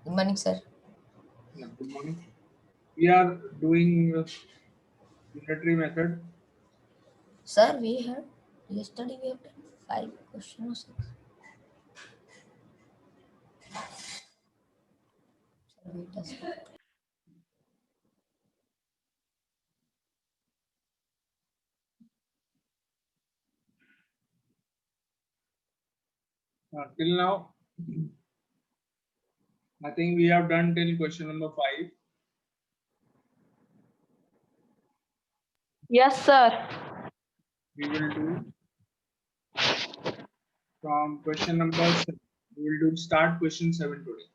Good morning, sir. Yeah, good morning. We are doing unitary method. Sir, we had yesterday we have done 5 questions or 6. Sir, wait a second. Till now, I think we have done till question number 5. Yes, sir. We will do from question number 7. We will do start question 7 today.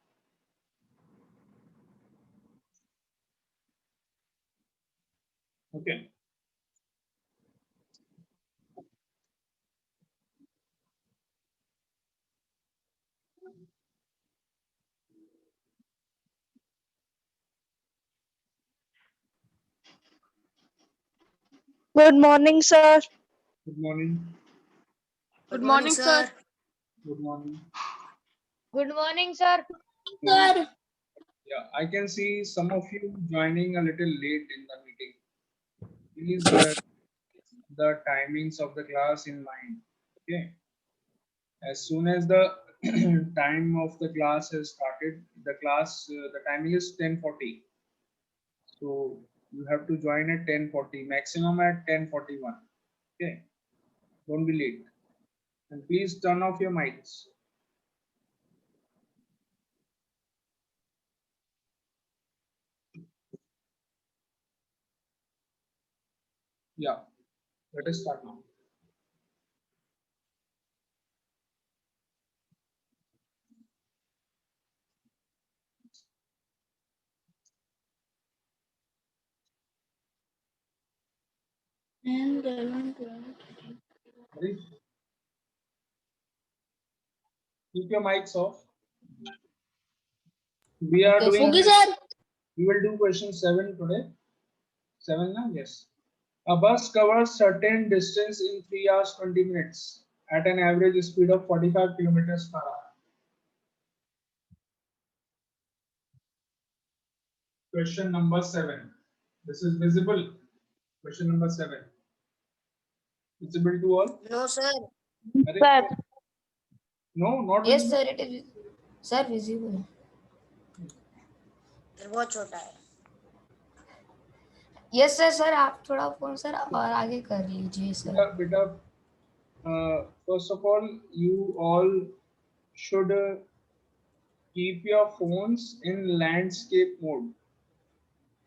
Okay. Good morning, sir. Good morning. Good morning, sir. Good morning. Good morning, sir. Morning. Yeah, I can see some of you joining a little late in the meeting. Please bear the timings of the class in mind. Okay. As soon as the time of the class has started, the timing is 10:40. So you have to join at 10:40, maximum at 10:41. Okay, don't be late. And please turn off your mics. Yeah, let us start now. Ready? Keep your mics off. We are Okay, doing. sir. We will do question 7 today. 7 na? Yes. A bus covers certain distance in 3 hours 20 minutes at an average speed of 45 kilometers per hour. Question number 7. This is visible. Question number 7. Visible to all? No, sir. Sir. No, not Yes, visible. sir. It is, sir, visible. बहुत छोटा है. Yes sir sir आप थोड़ा phone sir और आगे कर लीजिए sir. Beta, first of all, you all should keep your phones in landscape mode.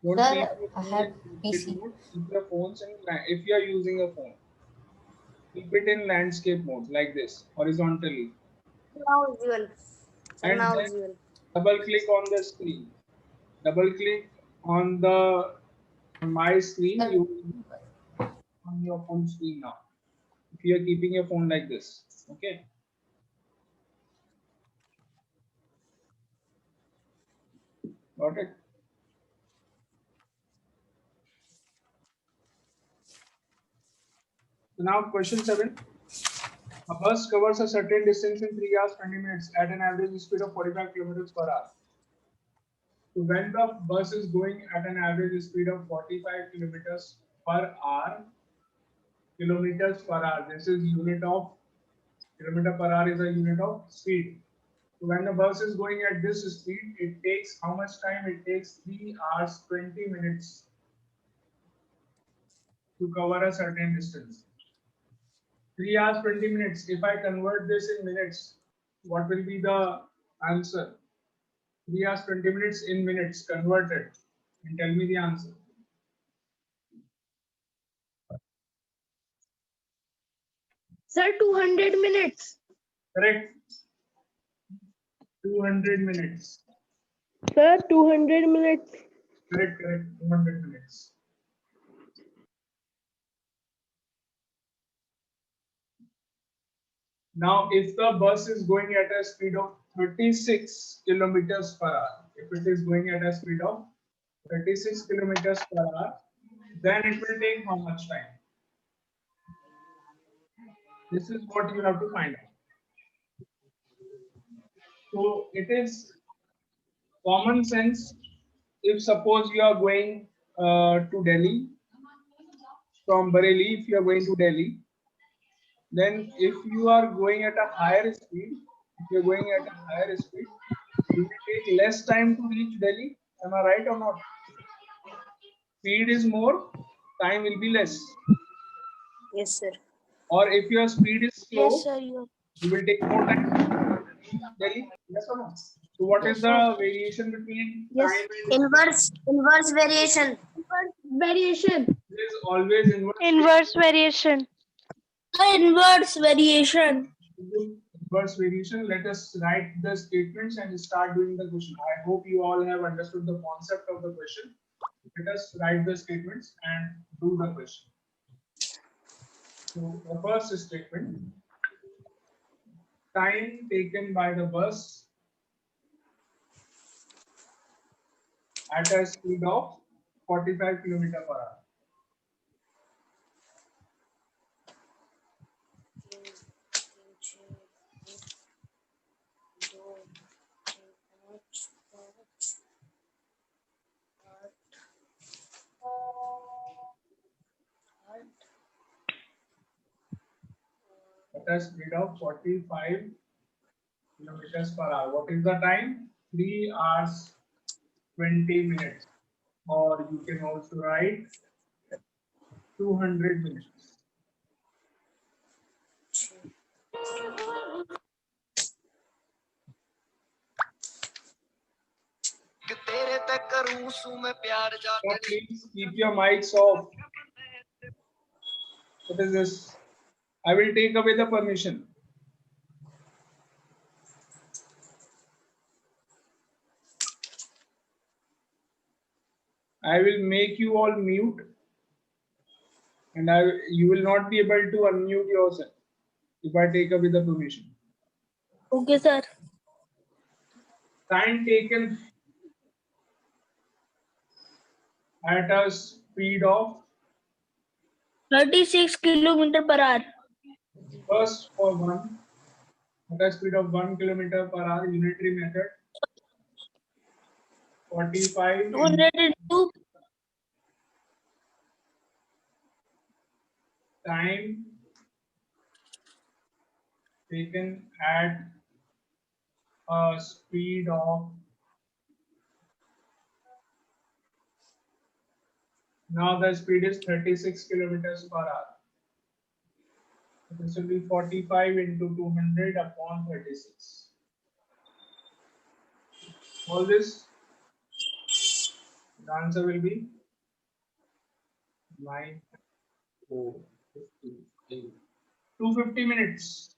Don't Sir, keep your I phone have in PC. portrait mode. Keep your phones in if you are using a phone. Keep it in landscape mode like this, horizontally, Now visual. Sir, and now then visual. double click on the screen. Double click on the on my screen. Sir, You on your phone screen now. If you are keeping your phone like this, okay. Got it? So now question 7. A bus covers a certain distance in 3 hours 20 minutes at an average speed of 45 kilometers per hour. So when the bus is going at an average speed of 45 kilometers per hour, this is unit of kilometer per hour is a unit of speed. So when the bus is going at this speed, it takes how much time? It takes 3 hours 20 minutes to cover a certain distance. 3 hours 20 minutes. If I convert this in minutes, what will be the answer? 3 hours 20 minutes in minutes converted. And tell me the answer. Sir, 200 minutes. Correct. 200 minutes. Sir, 200 minutes. Correct, correct. 200 minutes. Now, if the bus is going at a speed of 36 kilometers per hour, if it is going at a speed of 36 kilometers per hour, then it will take how much time? This is what you have to find out. So it is common sense. If suppose you are going to Delhi from Bareilly, if you are going to Delhi, then if you are going at a higher speed, you will take less time to reach Delhi. Am I right or not? Speed is more, time will be less. Yes, sir. Or if your speed is slow, Yes, sir. You. you will take more time to reach Delhi. Yes or no? So what is the variation between Yes. time and Inverse variation. Variation. There is always inverse. Inverse variation. Inverse variation. Inverse variation. Let us write the statements and start doing the question. I hope you all have understood the concept of the question. Let us write the statements and do the question. So the first statement: time taken by the bus at a speed of 45 km per hour. At a speed of 45 kilometers per hour. What is the time? 3 hours 20 minutes. Or you can also write 200 minutes. So please keep your mics off. What is this? I will take away the permission. I will make you all mute, and you will not be able to unmute yourself if I take away the permission. Okay, sir. Time taken at a speed of 36 kilometer per hour. first for one at a speed of 1 kilometer per hour, unitary method. 45 202. time taken at a speed of, now the speed is 36 kilometers per hour. This will be 45 into 200 upon 36. All this, the answer will be 9, 4, 50, 8. 250 minutes.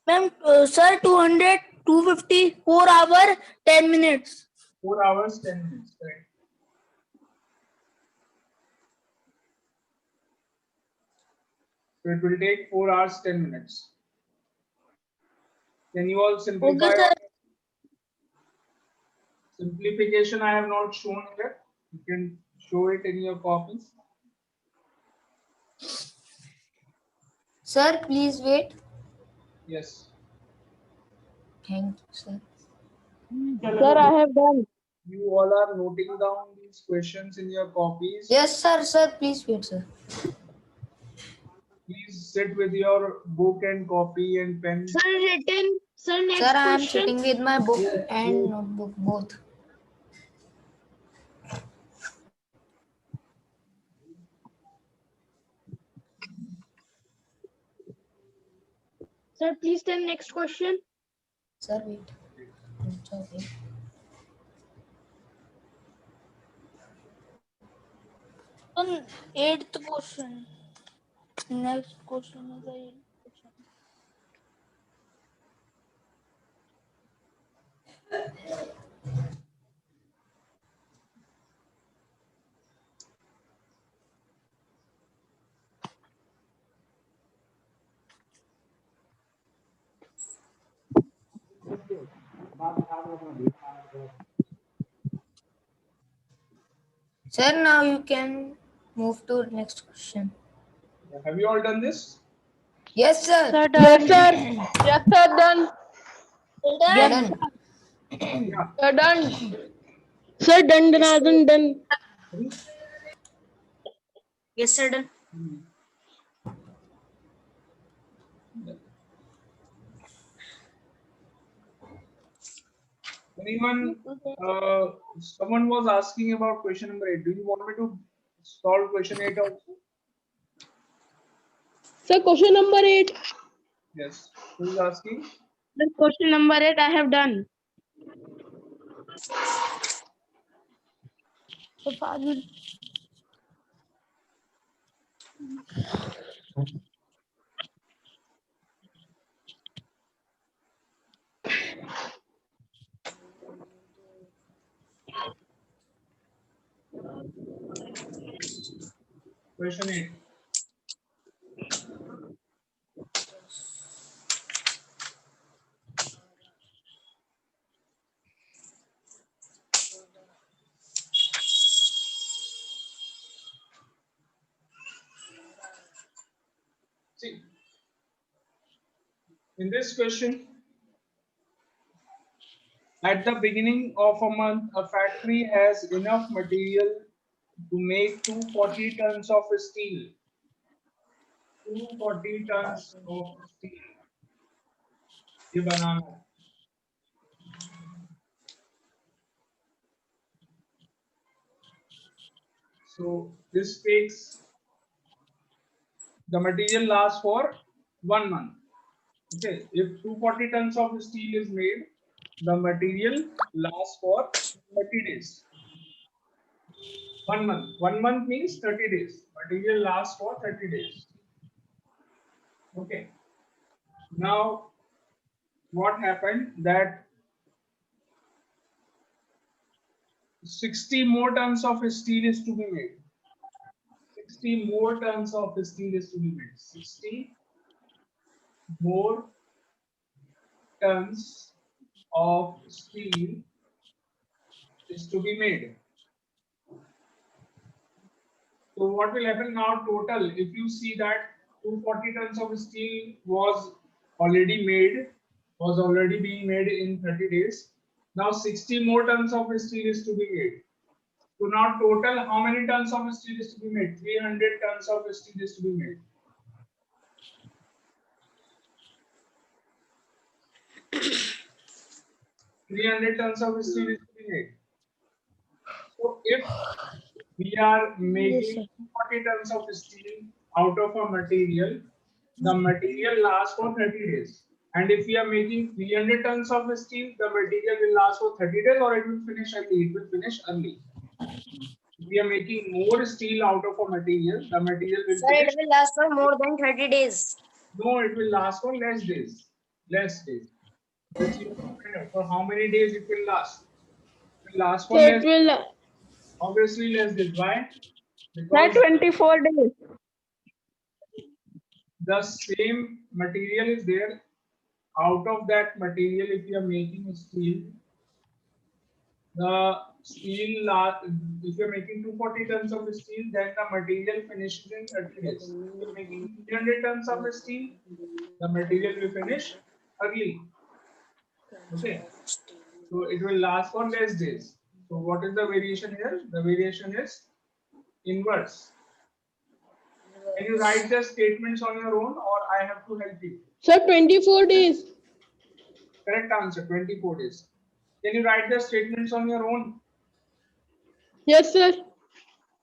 Ma'am, sir, 200, 250, 4 hour, 10 minutes. 4 hours, 10 minutes. Correct. So it will take 4 hours, 10 minutes. Can you all simplify? Okay, sir. Simplification I have not shown here. You can show it in your copies. Sir, please wait. Yes. Thank you, sir. Sir, I have done. You all are noting down these questions in your copies. Yes, sir. Sir, please wait, sir. Please sit with your book and copy and pen. Sir, written. Sir, next Sir, I am question. sitting with my book and notebook both. Sir, please tell next question. Sir, wait. It's okay. On 8th question. Next question is the 8th question. Sir, now you can move to next question. Have you all done this? Yes, sir. Yes, sir. Yes, sir, done. Done. Yeah. Done. Sir, done, done, done. Yes, sir, done. Hmm. Anyone, someone was asking about question number 8. Do you want me to solve question 8 also? Sir, question number 8. Yes. Who is asking? The question number 8 I have done. So Fazil. Question 8. See, in this question, at the beginning of a month, a factory has enough material to make 240 tons of steel. 240 tons of steel. ये बनाना है. So this takes, the material lasts for 1 month. Okay, if 240 tons of steel is made, the material lasts for 30 days. 1 month. 1 month means 30 days. Material lasts for 30 days. Okay. Now, what happened that 60 more tons of steel is to be made. 60 more tons of steel is to be made. 60 more tons of steel is to be made. So what will happen now total, if you see that 240 tons of steel was already being made in 30 days. Now 60 more tons of steel is to be made. So now total how many tons of steel is to be made? 300 tons of steel is to be made. $300 tons of steel is to be made. So if we are making 240 tons of steel out of a material, the material lasts for 30 days. And if we are making 300 tons of steel, the material will last for 30 days or it will finish early. It will finish early. If we are making more steel out of a material, the material will Sir, finish. it will last for more than 30 days. No, it will last for less days. Less days. Which you find out for how many days it will last. It will last for So less. it will Obviously less days. Why? sir, Because 24 days. the same material is there. Out of that material, if you are making steel, the steel, if you are making 240 tons of steel, then the material finishes in 30 days. If you are making 300 tons of steel, the material will finish early. Okay, so it will last for less days. So what is the variation here? The variation is inverse. Can you write the statements on your own, or I have to help you? Sir, 24 days. Correct answer, 24 days. Can you write the statements on your own? Yes, sir.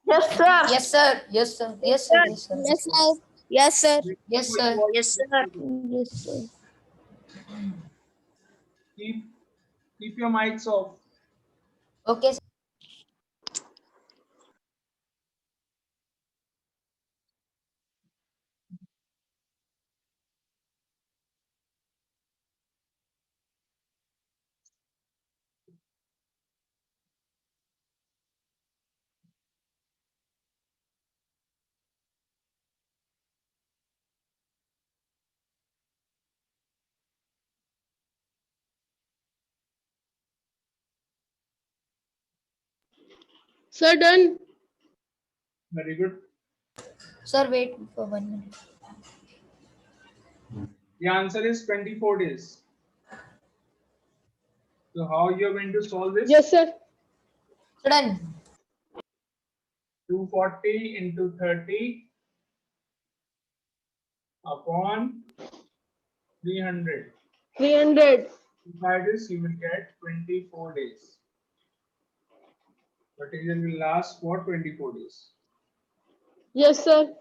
Yes, sir. Yes, sir. Yes, sir. Yes, sir. Yes, sir. Yes, sir. Yes, sir. Yes, sir. Yes, sir. Yes, sir. Keep keep your mics off. Okay, sir. Sir, done. Very good. Sir, wait for 1 minute. The answer is 24 days. So how you are going to solve this? Yes, sir. Done. 240 into 30 upon 300. 300. By this you will get 24 days. Material will last for 24 days. Yes, sir.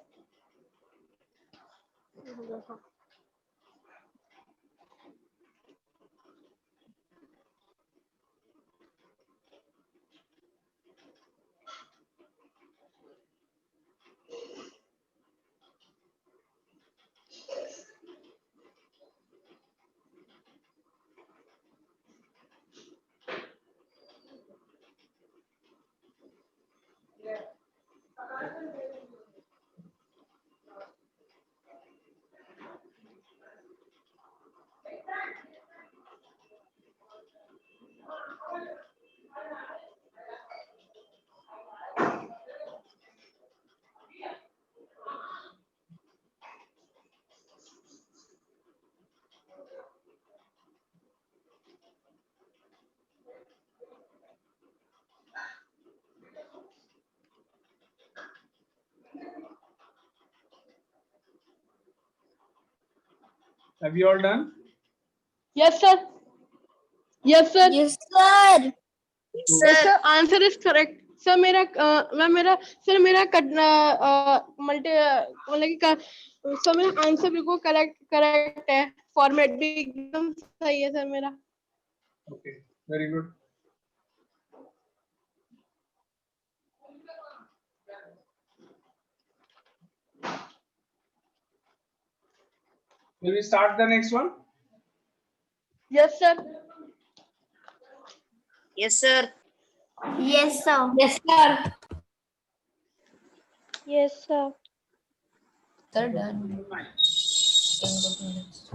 Have you all done? Yes, sir. Yes, sir. Yes, sir. Yes, Sir, sir. Answer is correct. Sir मेरा sir मेरा multi मतलब कि sir मेरा answer बिल्कुल correct है. Format भी एकदम सही है सर मेरा. Okay, very good. Will we start the next one? Yes, sir. yes, sir. Yes, sir. Yes, sir. Yes, sir. Sir, done. Can go to next.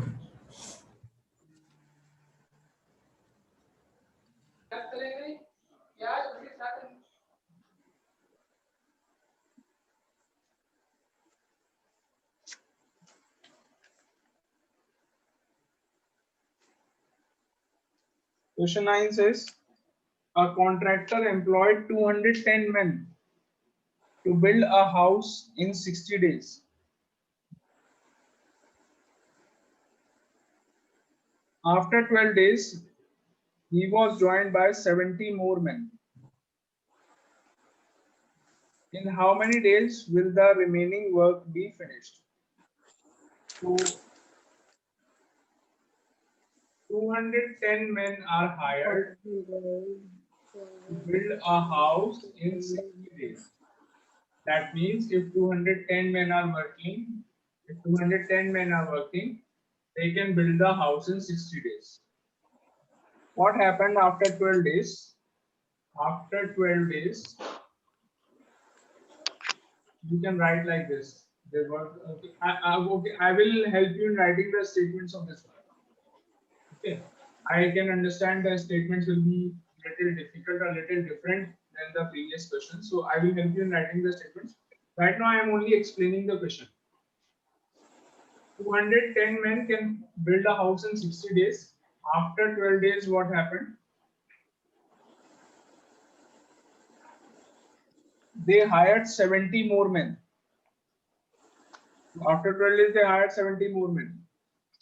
Question 9 says, a contractor employed 210 men to build a house in 60 days. After 12 days, he was joined by 70 more men. In how many days will the remaining work be finished? So 210 men are hired to build a house in 60 days. That means if 210 men are working, they can build the house in 60 days. What happened after 12 days? After 12 days, you can write like this. They work, okay. I will help you in writing the statements of this one. Okay. I can understand the statements will be little difficult or little different than the previous question. So I will help you in writing the statements. Right now I am only explaining the question. 210 men can build a house in 60 days. After 12 days, what happened? They hired 70 more men. After 12 days, they hired 70 more men.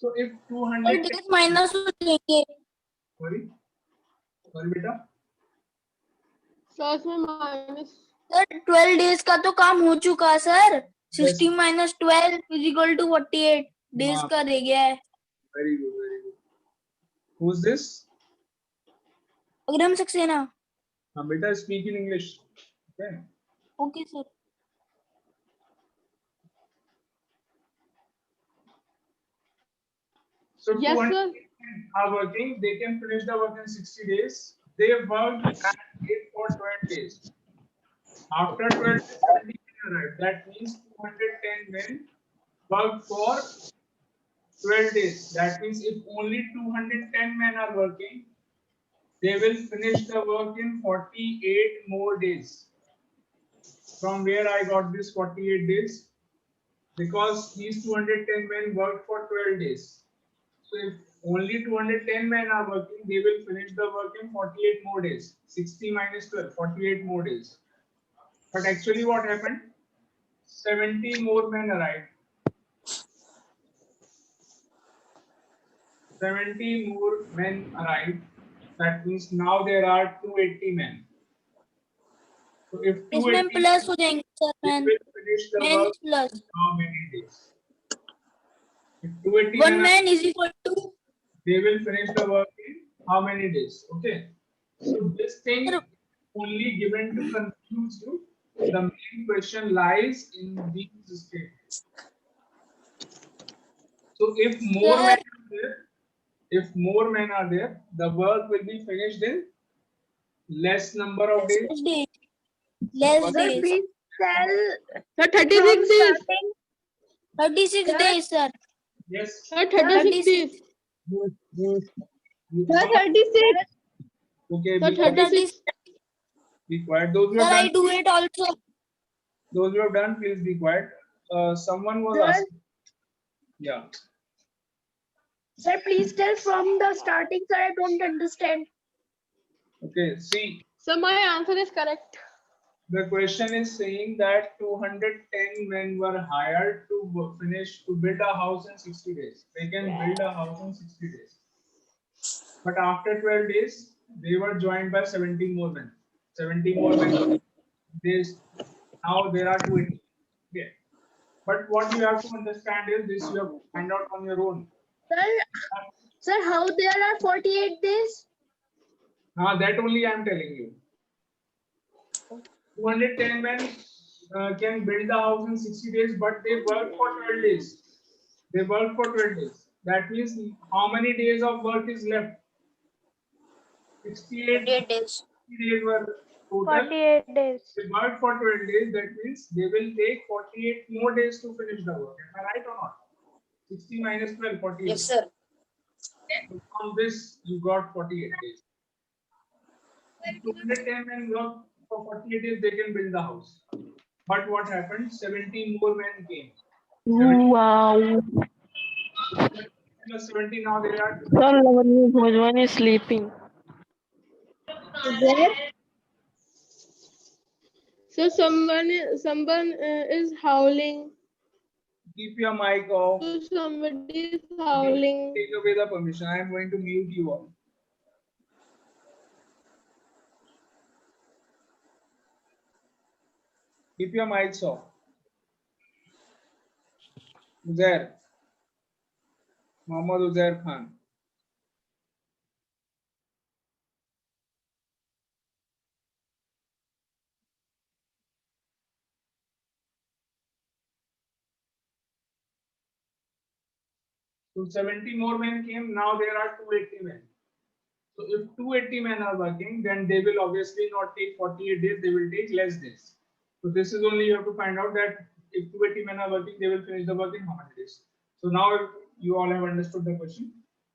So if 200 days minus हो जाएंगे. sorry, beta. Sir इसमें minus. Sir 12 days का तो काम हो चुका है sir. 60 minus 12 is equal to 48 days हाँ. का रह गया है. Very good, very good. Who's this? अग्रम Saxena. Beta, speak in English. Okay. Okay, sir. So Yes, 200 sir. men are working. They can finish the work in 60 days. They worked at it for 12 days. After 12 days, 70 men arrived. That means 210 men worked for 12 days. That means if only 210 men are working, they will finish the work in 48 more days. From where I got this 48 days? Because these 210 men worked for 12 days. So if only 210 men are working. They will finish the work in 48 more days. 60 minus 12, 48 more days. But actually what happened? 70 more men arrived. 70 more men arrived. That means now there are 280 men. So if इसमें 280 plus हो जाएंगे sir they men will finish the men work plus in how many days? If 280 one men are, man is equal to they will finish the work in how many days? Okay. So this thing only given to confuse you. The main question lies in these statements. So if more men are there, the work will be finished in less number of days. Less Sir, days please tell Sir, from 36 days. starting. 36 days sir Yes. Sir, 36 days. You- Sir, 36. Okay. Sir, Be quiet. 36. Be quiet. Those who sir have I done, do it also those who have done, please be quiet. Someone was Sir. asking. Yeah. Sir, please tell from the starting. Sir, I don't understand. Okay. See, So my answer is correct. the question is saying that 210 men were hired to build a house in 60 days. They can build a house in 60 days. But after 12 days, they were joined by 70 more men. 70 more men. Now there are 280. Okay. But what you have to understand is this: you have to find out on your own. Sir, how there are 48 days? That only I am telling you. 210 men can build the house in 60 days, but they work for 12 days. They work for 12 days. That means how many days of work is left? 68 48 days. days were total. 48 days. They work for 12 days. That means they will take 48 more days to finish the work. Am I right or not? 60 minus 12, 48. Yes, sir. So from this, you got 48 days. If 210 men work for 48 days, they can build the house. But what happened? 70 more men came. 70 Wow. plus 70, now they are. Sir, one is sleeping. So someone is howling. Keep your mic off. So somebody is howling. Take away the permission. I am going to mute you all. Keep your mics off. Uzair. Mohammad Uzair Khan. So 70 more men came. Now there are 280 men. So if 280 men are working, then they will obviously not take 48 days. They will take less days. So this is only you have to find out that if 280 men are working, they will finish the work in how many days. So now you all have understood the question.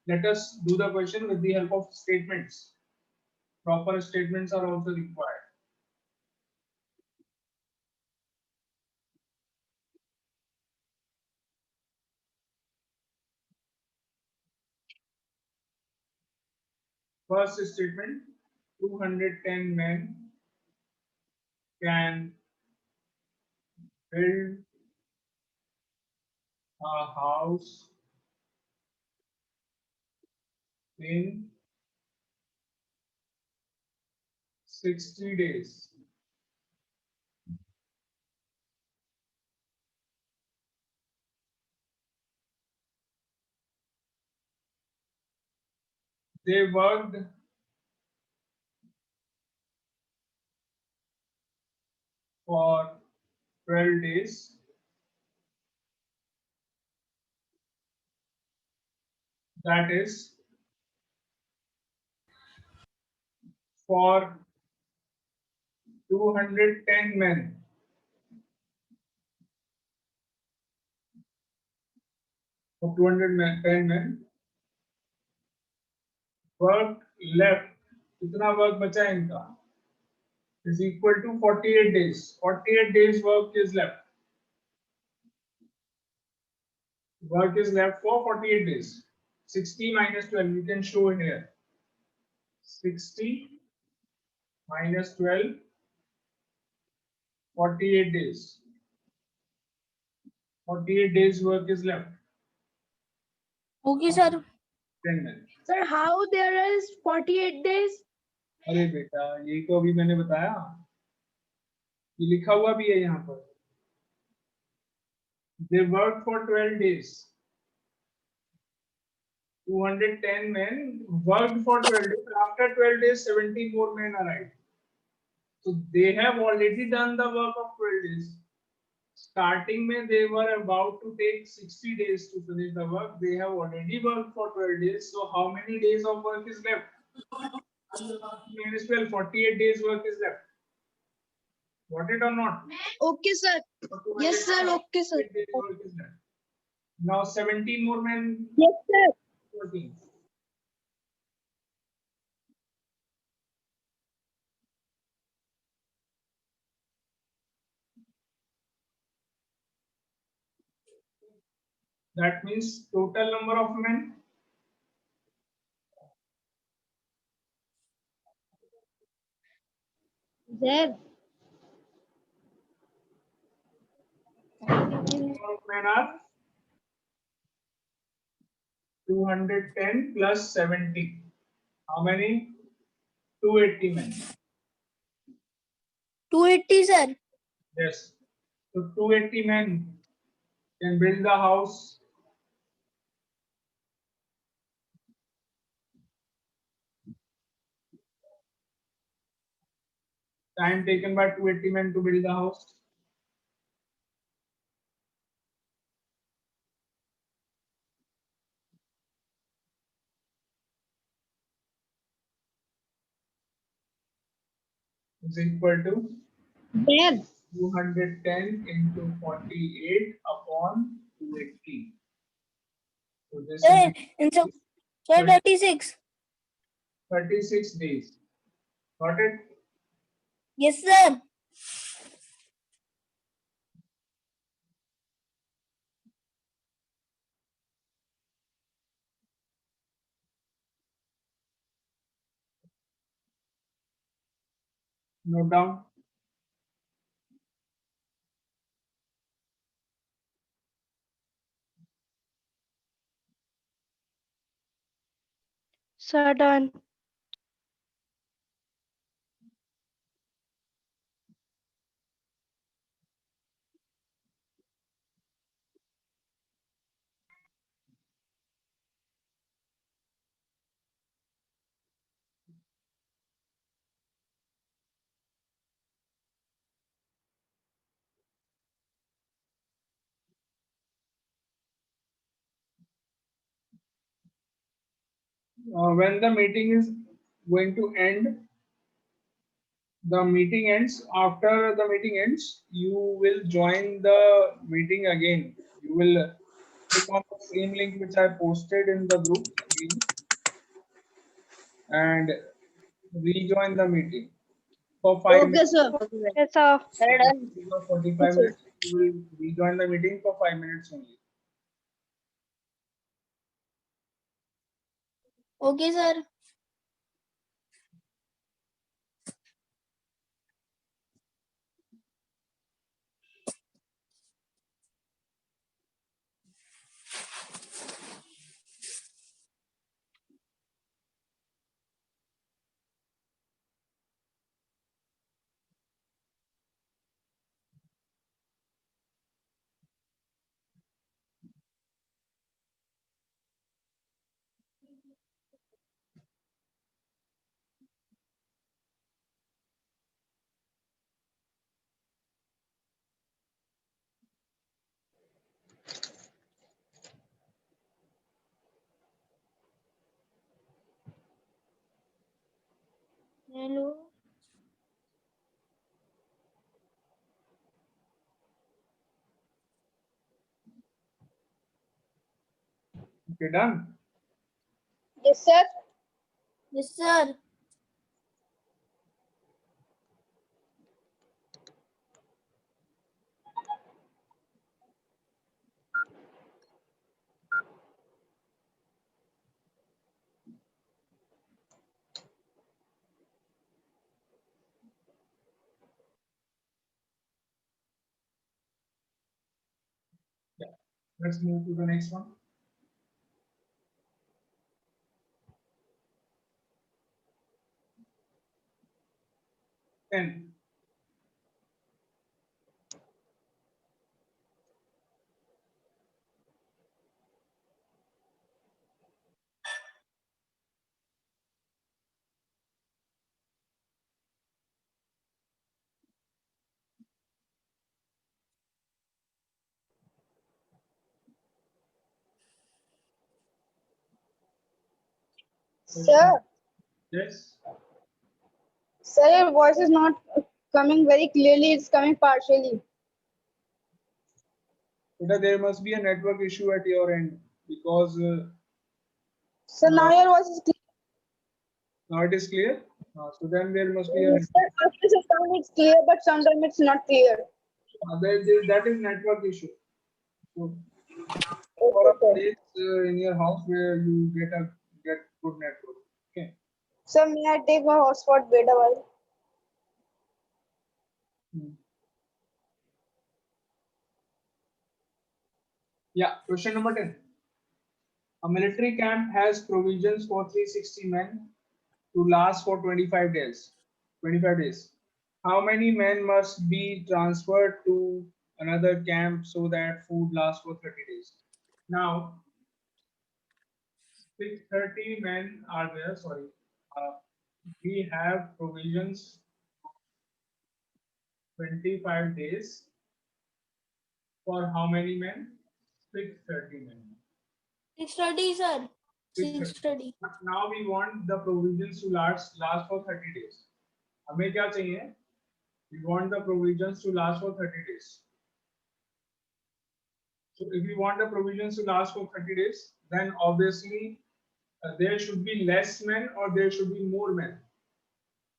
Let us do the question with the help of statements. Proper statements are also required. First statement: 210 men can build a house in 60 days. They worked for 12 days. That is for 210 men. For 210 men, work left. कितना work बचा है इनका? Is equal to 48 days. 48 days work is left. Work is left for 48 days. 60 minus 12, you can show it here. 60 minus 12, 48 days. 48 days work is left. Okay, sir. 10 minutes. Sir, how there is 48 days? अरे बेटा ये तो अभी मैंने बताया, ये लिखा हुआ भी है यहाँ पर. They worked for 12 days. 210 men worked for 12 days. After 12 days, 70 more men arrived. So they have already done the work of 12 days. Starting में they were about to take 60 days to finish the work. They have already worked for 12 days. So how many days of work is left? Minus 12, 48 days work is left. Got it or not? Okay, sir. Yes, sir. Okay, sir. 48 days work is left. Now 17 more men Yes, sir. working. That means total number of men. There. Number of men are 210 plus 70. How many? 280 men. 280, sir. Yes. So 280 men can build the house. Time taken by 280 men to build the house. Is equal to There. 210 into 48 upon 280. So this Sir, is in some, sir, 36. 36 days. Got it? Yes, sir. Note down. Sir, done. When the meeting is going to end, the meeting ends. After the meeting ends, you will join the meeting again. You will click on the same link which I posted in the group again and rejoin the meeting for 5 Okay, minutes. sir. Yes, sir. Sir, done. 45 minutes. You will rejoin the meeting for 5 minutes only. Okay, sir. Hello. Okay, done. Yes, sir. Yes, sir. Let's move to the next one. Ten. Sir, Yes. sir, your voice is not coming very clearly. It's coming partially. Beta, there must be a network issue at your end because So now your voice is clear. now it is clear. So then there must be a Sir, after some time it's clear, but sometimes it's not clear. that is network issue. So for a Okay, sir. place in your house where you get good network. Okay. Sir, may I take my hotspot beta while? Hmm. Yeah. Question number 10. A military camp has provisions for 360 men to last for 25 days. 25 days. How many men must be transferred to another camp so that food lasts for 30 days? Now, 630 men are there. Sorry. Uh, we have provisions 25 days for how many men? 630 men. 6:30, sir. 630. 6:30. Now we want the provisions to last for 30 days. हमें क्या चाहिए? We want the provisions to last for 30 days. So if we want the provisions to last for 30 days, then obviously there should be less men or there should be more men.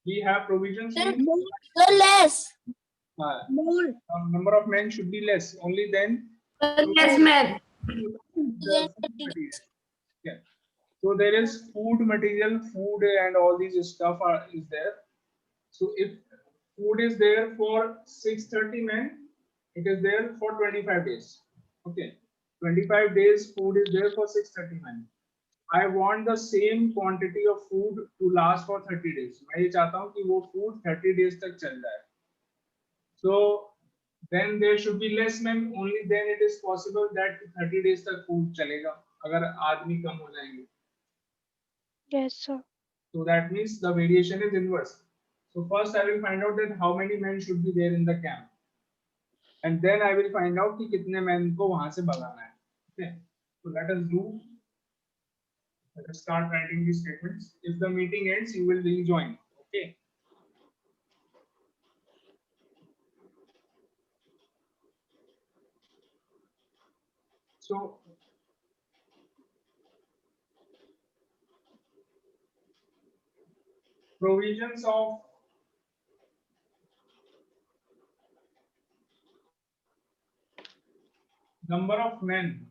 We have provisions. Sir, sir, less. More. Number of men should be less. Only then. Yes, man. The food material. Yeah. So there is food material, food and all these stuff is there. So if food is there for 630 men, it is there for 25 days. Okay. 25 days food is there for 630 men. I want the same quantity of food to last for 30 days. मैं ये चाहता हूँ कि वो food 30 days तक चल जाए. So then there should be less men. Only then it is possible that 30 days तक food चलेगा. अगर आदमी कम हो जाएंगे. Yes, sir. So that means the variation is inverse. So first I will find out that how many men should be there in the camp. And then I will find out कि कितने men को वहां से भगाना है. Okay. So let us start writing these statements. If the meeting ends, you will rejoin. Okay. So provisions of number of men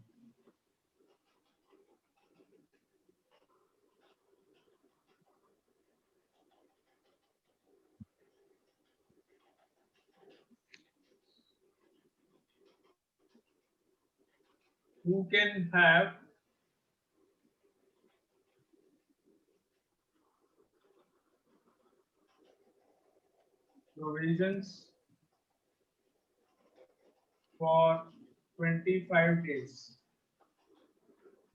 who can have provisions for 25 days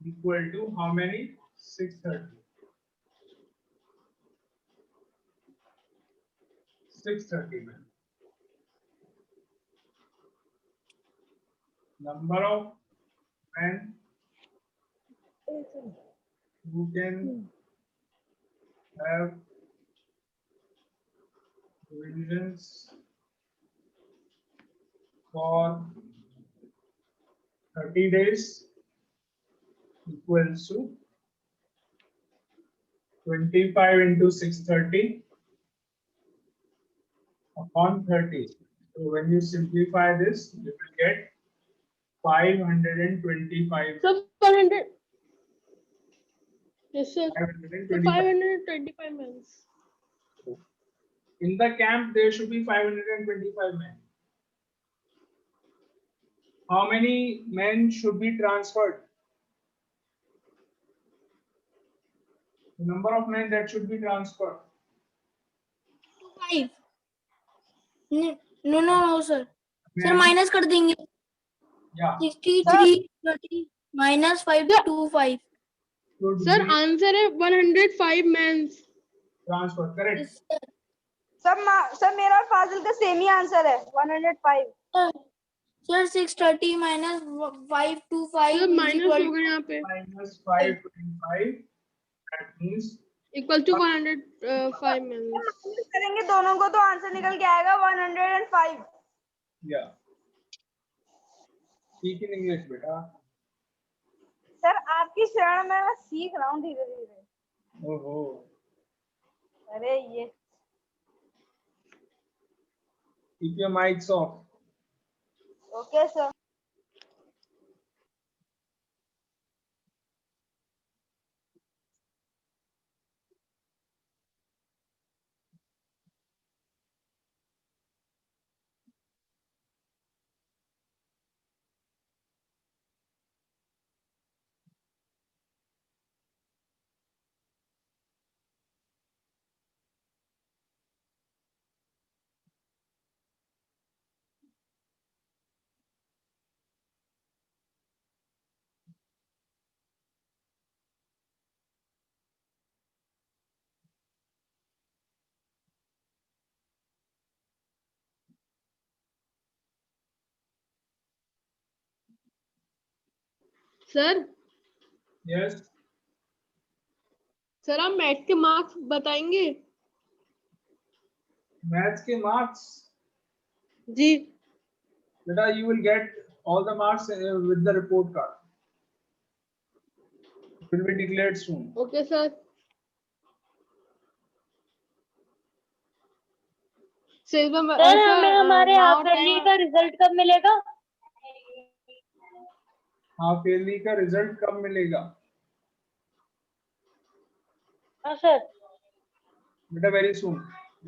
equal to how many? 630. 630 men. Number of men who can have provisions for 30 days equals to 25 into 630 upon 30. So when you simplify this, you will get 525. So 100. Yes, sir. 525. 525 months. In the camp, there should be 525 men. How many men should be transferred? The number of men that should be transferred. 5. No, sir. Sir, Men. minus कर देंगे. Yeah. 63 30 minus 5 2 5. Should sir be answer है 105 mens. transferred. Correct. Yes, sir. Sir मेरा और फाजिल का same ही answer है 105. Sir, 630 minus 5 2 5 sir is minus equal होगा यहाँ पे Minus 525. That means equal to 105 mens. करेंगे दोनों को तो आंसर निकल के आएगा 105. yeah. Speak in English, beta. Sir आपकी शरण में मैं सीख रहा हूँ धीरे धीरे. Oh. अरे ये Keep your mics off. Okay sir. Sir Yes. Sir आप मैथ के मार्क्स बताएंगे. Maths के marks. जी Beta, you will get all the marks with the report card. It will be declared soon. Okay sir. Sir हमें हमारे half yearly का result कब मिलेगा? हाफ ईयरली का रिजल्ट कब मिलेगा? हाँ सर. बेटा very soon.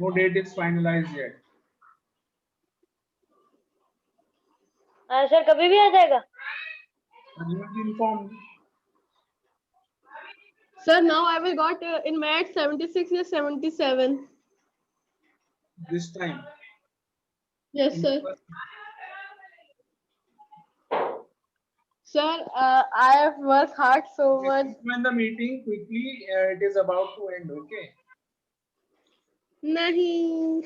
No date is finalized yet. हाँ सर कभी भी आ जाएगा. You will be informed. Sir now I will got in math 76 या 77. This time. Yes sir. Sir, I have worked hard so much. When the meeting quickly, it is about to end. Okay. नहीं.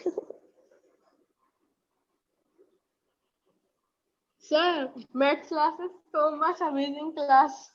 Sir, math class is so much amazing class.